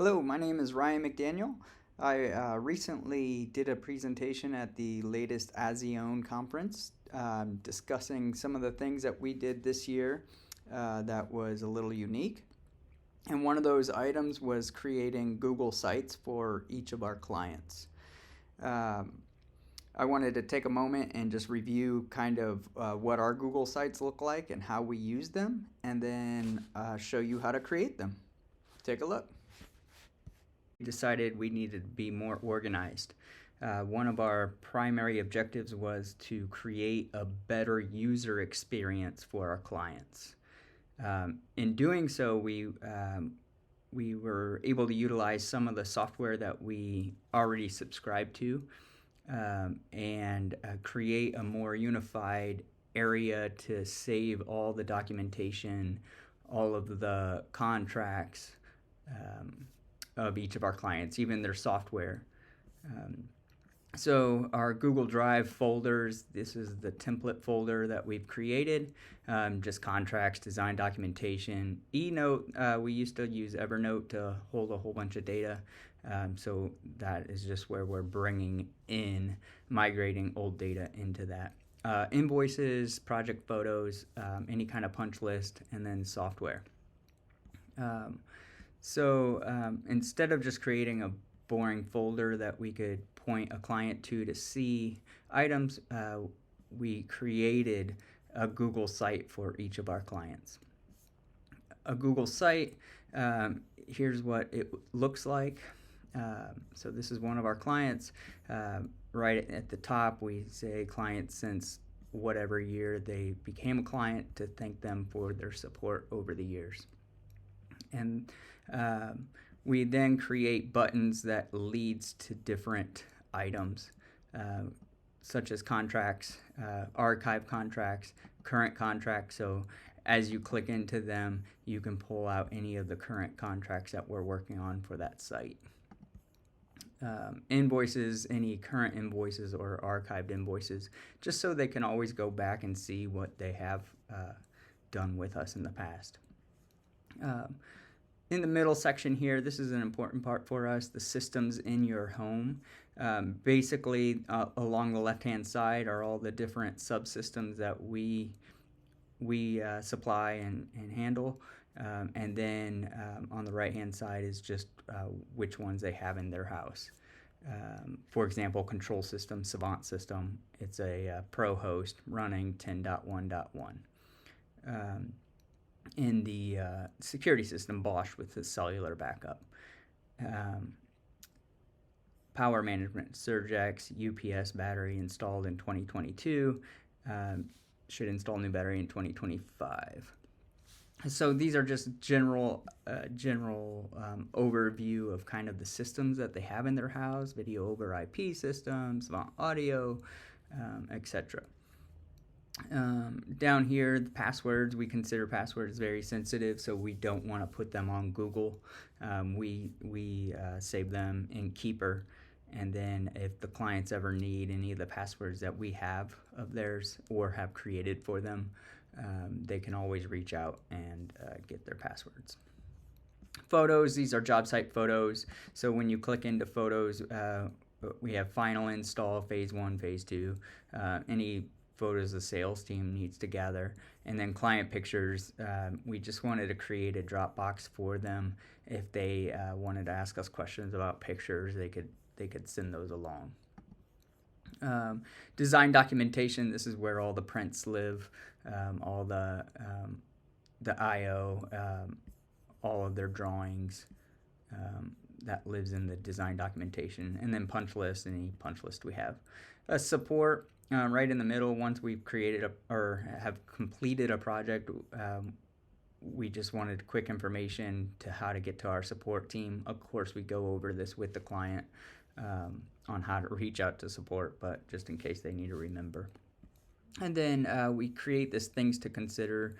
Hello, my name is Ryan McDaniel. I recently did a presentation at the latest Azione Conference discussing some of the things that we did this year that was a little unique. And one of those items was creating Google Sites for each of our clients. Um, I wanted to take a moment and just review kind of what our Google Sites look like and how we use them, and then show you how to create them. Take a look. Decided we needed to be more organized. One of our primary objectives was to create a better user experience for our clients. In doing so, we were able to utilize some of the software that we already subscribed to and create a more unified area to save all the documentation, all of the contracts, of each of our clients, even their software. Um, so our Google Drive folders, this is the template folder that we've created, just contracts, design documentation. eNote, we used to use Evernote to hold a whole bunch of data. So that is just where we're bringing in, migrating old data into that. Invoices, project photos, any kind of punch list, and then software. Instead of just creating a boring folder that we could point a client to see items, we created a Google site for each of our clients. A Google site, here's what it looks like. So this is one of our clients. Right at the top, we say client since whatever year they became a client to thank them for their support over the years. And we then create buttons that leads to different items, such as contracts, archive contracts, current contracts. So as you click into them, you can pull out any of the current contracts that we're working on for that site. Invoices, any current invoices or archived invoices, just so they can always go back and see what they have done with us in the past. In the middle section here, this is an important part for us, the systems in your home. Basically, along the left-hand side are all the different subsystems that we supply and handle. And then on the right-hand side is just which ones they have in their house. For example, control system, Savant system, it's a pro host running 10.1.1. In the security system, Bosch with the cellular backup. Power management, Surgex UPS battery installed in 2022. Should install new battery in 2025. So these are just general overview of kind of the systems that they have in their house, video over IP systems, audio, etc. Down here, the passwords, we consider passwords very sensitive, so we don't want to put them on Google. We save them in Keeper, and then if the clients ever need any of the passwords that we have of theirs or have created for them, they can always reach out and get their passwords. Photos, these are job site photos. So when you click into photos, we have final install, phase 1, phase 2, any photos the sales team needs to gather, and then client pictures. We just wanted to create a Dropbox for them. If they wanted to ask us questions about pictures, they could send those along. Design documentation, this is where all the prints live, all the I/O, all of their drawings, that lives in the design documentation. And then punch list, any punch list we have. Support, right in the middle. Once we've created or have completed a project, we just wanted quick information to how to get to our support team. Of course, we go over this with the client on how to reach out to support, but just in case they need to remember. And then we create this things to consider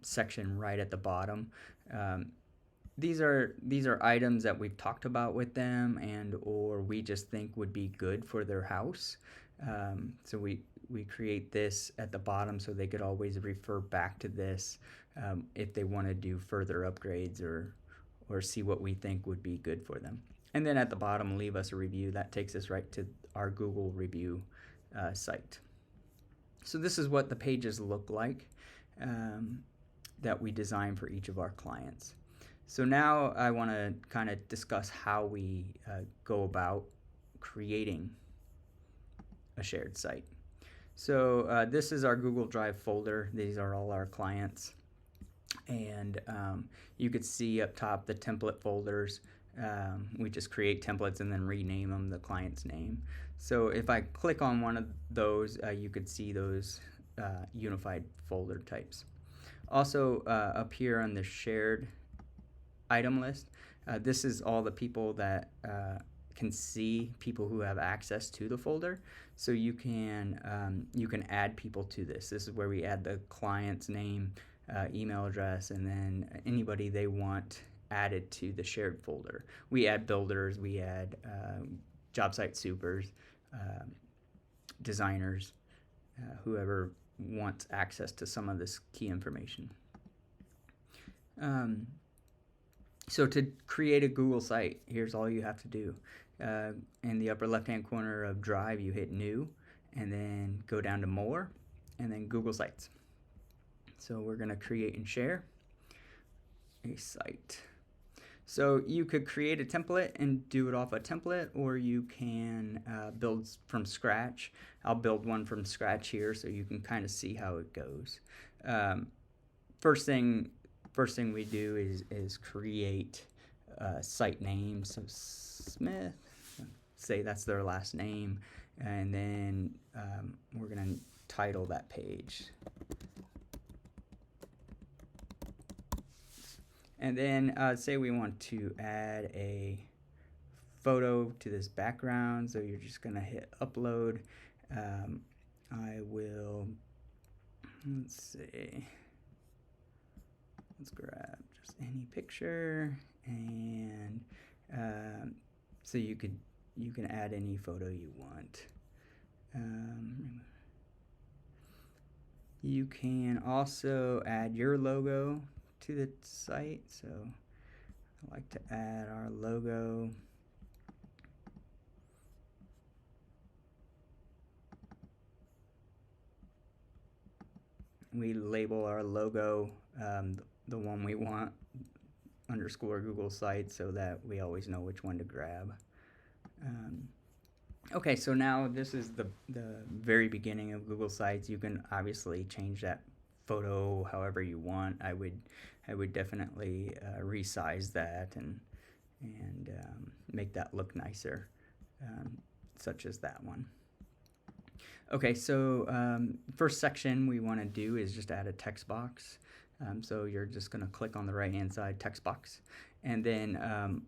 section right at the bottom. These are items that we've talked about with them and or we just think would be good for their house. So we create this at the bottom so they could always refer back to this if they want to do further upgrades or see what we think would be good for them. And then at the bottom, leave us a review. That takes us right to our Google review site. So this is what the pages look like that we design for each of our clients. So now I want to kind of discuss how we go about creating a shared site. So this is our Google Drive folder. These are all our clients. And you could see up top the template folders. We just create templates and then rename them the client's name. So if I click on one of those, you could see those unified folder types. Also up here on the shared item list, this is all the people that can see, people who have access to the folder. So you can add people to this. This is where we add the client's name, email address, and then anybody they want added to the shared folder. We add builders, we add job site supers, designers, whoever wants access to some of this key information. So to create a Google site, here's all you have to do. In the upper left-hand corner of Drive, you hit New, and then go down to More, and then Google Sites. So we're going to create and share a site. So you could create a template and do it off a template, or you can build from scratch. I'll build one from scratch here so you can kind of see how it goes. First thing we do is create a site name. So Smith, say that's their last name, and then we're going to title that page. And then say we want to add a photo to this background, so you're just going to hit upload. I will, let's grab just any picture, and so you can add any photo you want. You can also add your logo to the site, so I like to add our logo. We label our logo the one we want, underscore Google Sites, so that we always know which one to grab. Okay, so now this is the very beginning of Google Sites. You can obviously change that photo however you want. I would definitely resize that and make that look nicer, such as that one. Okay, so first section we want to do is just add a text box. So you're just going to click on the right hand side text box, and then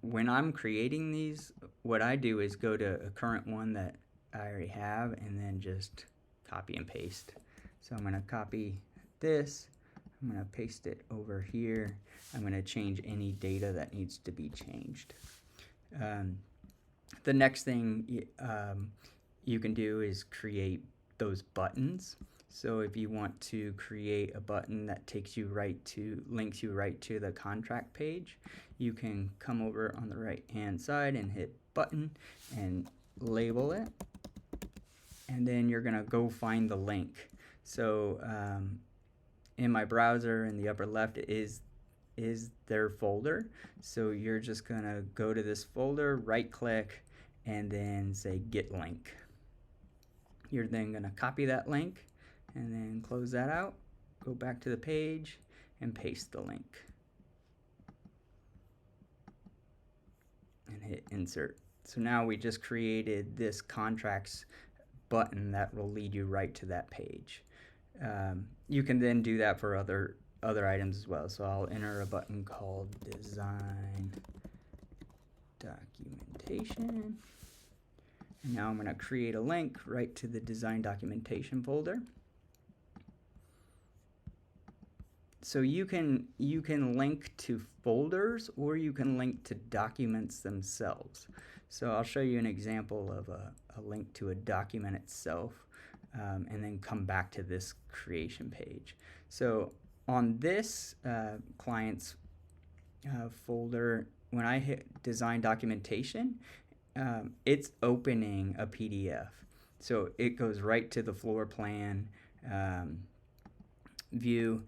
when I'm creating these, what I do is go to a current one that I already have and then just copy and paste. So I'm going to copy this, I'm going to paste it over here, I'm going to change any data that needs to be changed. The next thing you can do is create those buttons. So if you want to create a button that links you right to the contract page, you can come over on the right hand side and hit button and label it, and then you're gonna go find the link. So in my browser in the upper left is their folder, so you're just gonna go to this folder, right click, and then say get link. You're then gonna copy that link and then close that out, go back to the page and paste the link and hit insert. So now we just created this contracts button that will lead you right to that page. You can then do that for other items as well. So I'll enter a button called design documentation. And now I'm going to create a link right to the design documentation folder. So you can link to folders, or you can link to documents themselves. So I'll show you an example of a link to a document itself, and then come back to this creation page. So on this client's folder, when I hit design documentation, it's opening a PDF. So it goes right to the floor plan view.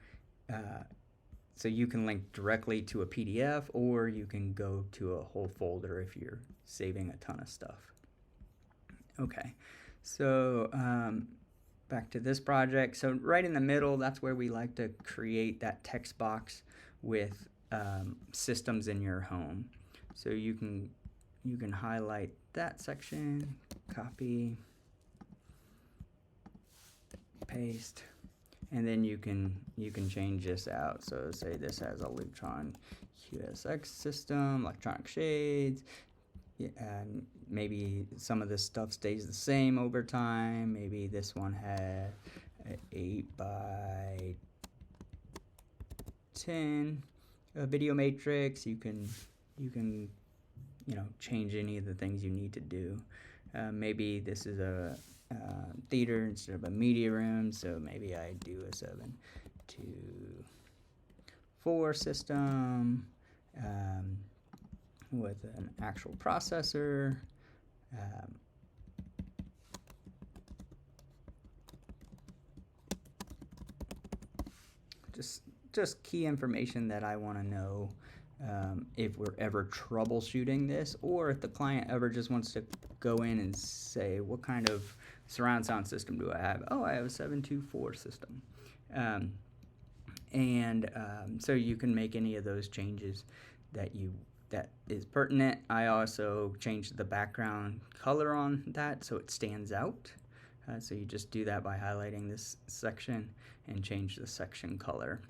So you can link directly to a PDF, or you can go to a whole folder if you're saving a ton of stuff. Okay, so back to this project. So right in the middle, that's where we like to create that text box with systems in your home. So you can highlight that section, copy, paste, and then you can change this out. So say this has a Lutron QSX system, electronic shades. Maybe some of this stuff stays the same over time. Maybe this one had an 8x10 video matrix. You can change any of the things you need to do. Maybe this is a theater instead of a media room, so maybe I do a 7-2-4 system with an actual processor. Just key information that I want to know if we're ever troubleshooting this, or if the client ever just wants to go in and say, what kind of surround sound system do I have? Oh, I have a 724 system. So you can make any of those changes that is pertinent. I also changed the background color on that so it stands out. So you just do that by highlighting this section and change the section color.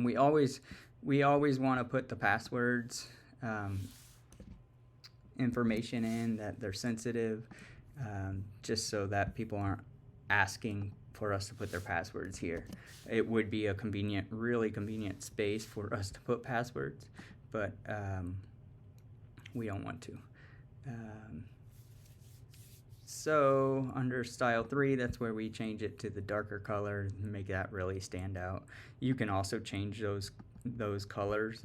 We always want to put the passwords information in, that they're sensitive, just so that people aren't asking for us to put their passwords here. It would be a really convenient space for us to put passwords, but we don't want to. So under style 3, that's where we change it to the darker color and make that really stand out. You can also change those colors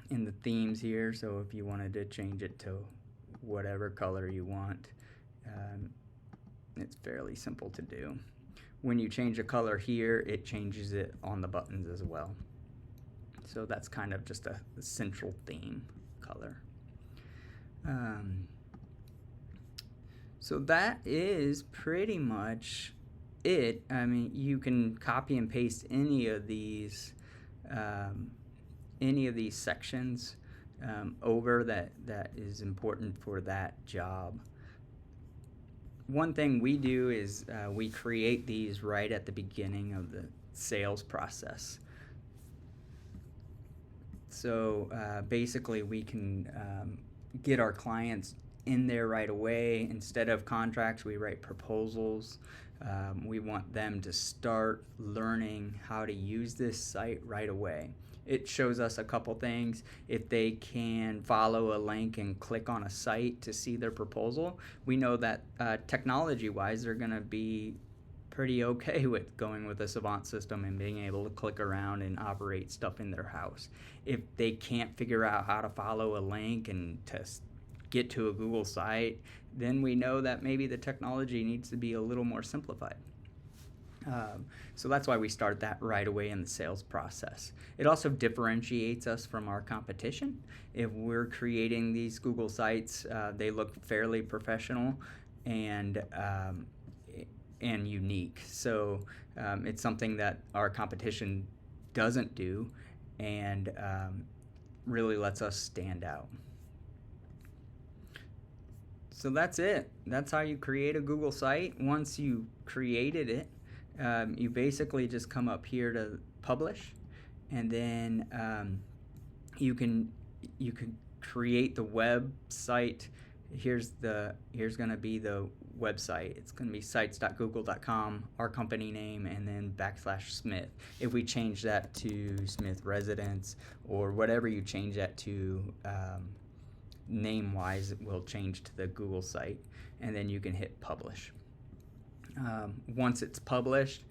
in the themes here. So if you wanted to change it to whatever color you want, it's fairly simple to do. When you change a color here, it changes it on the buttons as well. So that's kind of just a central theme color. So that is pretty much it. I mean, you can copy and paste any of these sections over that is important for that job. One thing we do is we create these right at the beginning of the sales process. So basically we can get our clients in there right away. Instead of contracts, we write proposals. We want them to start learning how to use this site right away. It shows us a couple things. If they can follow a link and click on a site to see their proposal, we know that technology-wise they're going to be pretty okay with going with a Savant system and being able to click around and operate stuff in their house. If they can't figure out how to follow a link and to get to a Google site, then we know that maybe the technology needs to be a little more simplified. So that's why we start that right away in the sales process. It also differentiates us from our competition. If we're creating these Google sites, they look fairly professional and unique. So it's something that our competition doesn't do, and really lets us stand out. So that's it. That's how you create a Google site. Once you created it, you basically just come up here to publish, and then you can create the website. Here's going to be the website. It's going to be sites.google.com, our company name, and then /Smith. If we change that to Smith Residence or whatever you change that to, name-wise, it will change to the Google site, and then you can hit publish. Once it's published,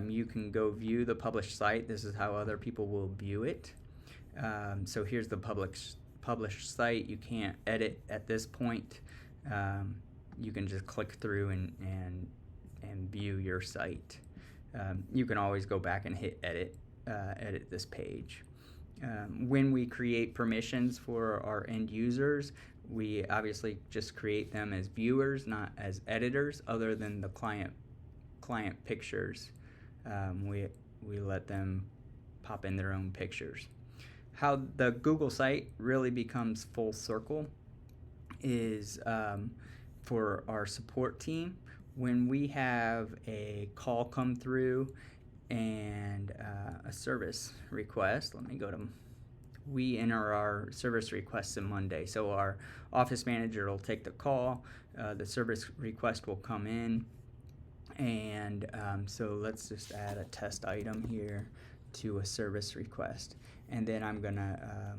you can go view the published site. This is how other people will view it. So here's the published site. You can't edit at this point. You can just click through and view your site. You can always go back and hit edit this page. When we create permissions for our end users, we obviously just create them as viewers, not as editors, other than the client pictures. We let them pop in their own pictures. How the Google site really becomes full circle is for our support team. When we have a call come through and a service request, we enter our service requests on Monday. So our office manager will take the call, the service request will come in, and so let's just add a test item here to a service request. And then I'm gonna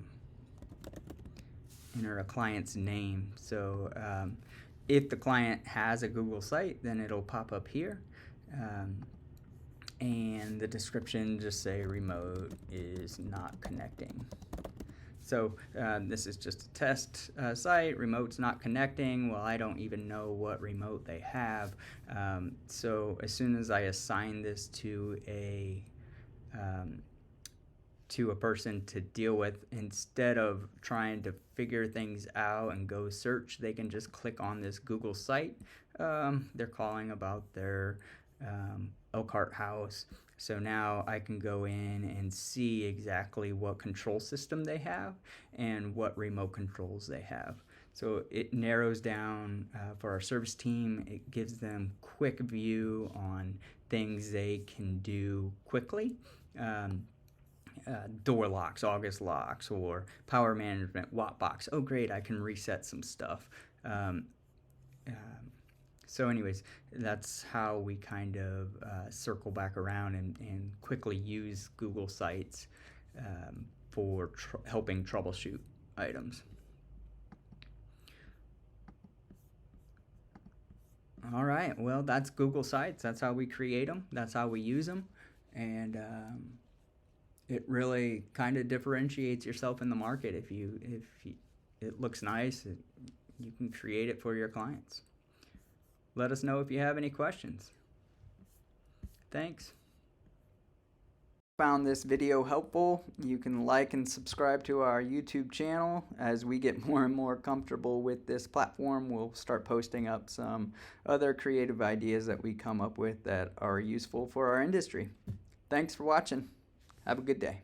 enter a client's name. So if the client has a Google site, then it'll pop up here. And the description just say remote is not connecting. So this is just a test site, remote's not connecting. Well, I don't even know what remote they have. So as soon as I assign this to a person to deal with, instead of trying to figure things out and go search, they can just click on this Google site. They're calling about their Elkhart house. So now I can go in and see exactly what control system they have and what remote controls they have. So it narrows down for our service team. It gives them quick view on things they can do quickly. Door locks, August locks, or power management, watt box. Oh great, I can reset some stuff. So anyways, that's how we kind of circle back around and quickly use Google Sites for helping troubleshoot items. All right, well, that's Google Sites. That's how we create them. That's how we use them. And it really kind of differentiates yourself in the market. If it looks nice, you can create it for your clients. Let us know if you have any questions. Thanks. Found this video helpful. You can like and subscribe to our YouTube channel. As we get more and more comfortable with this platform, we'll start posting up some other creative ideas that we come up with that are useful for our industry. Thanks for watching. Have a good day.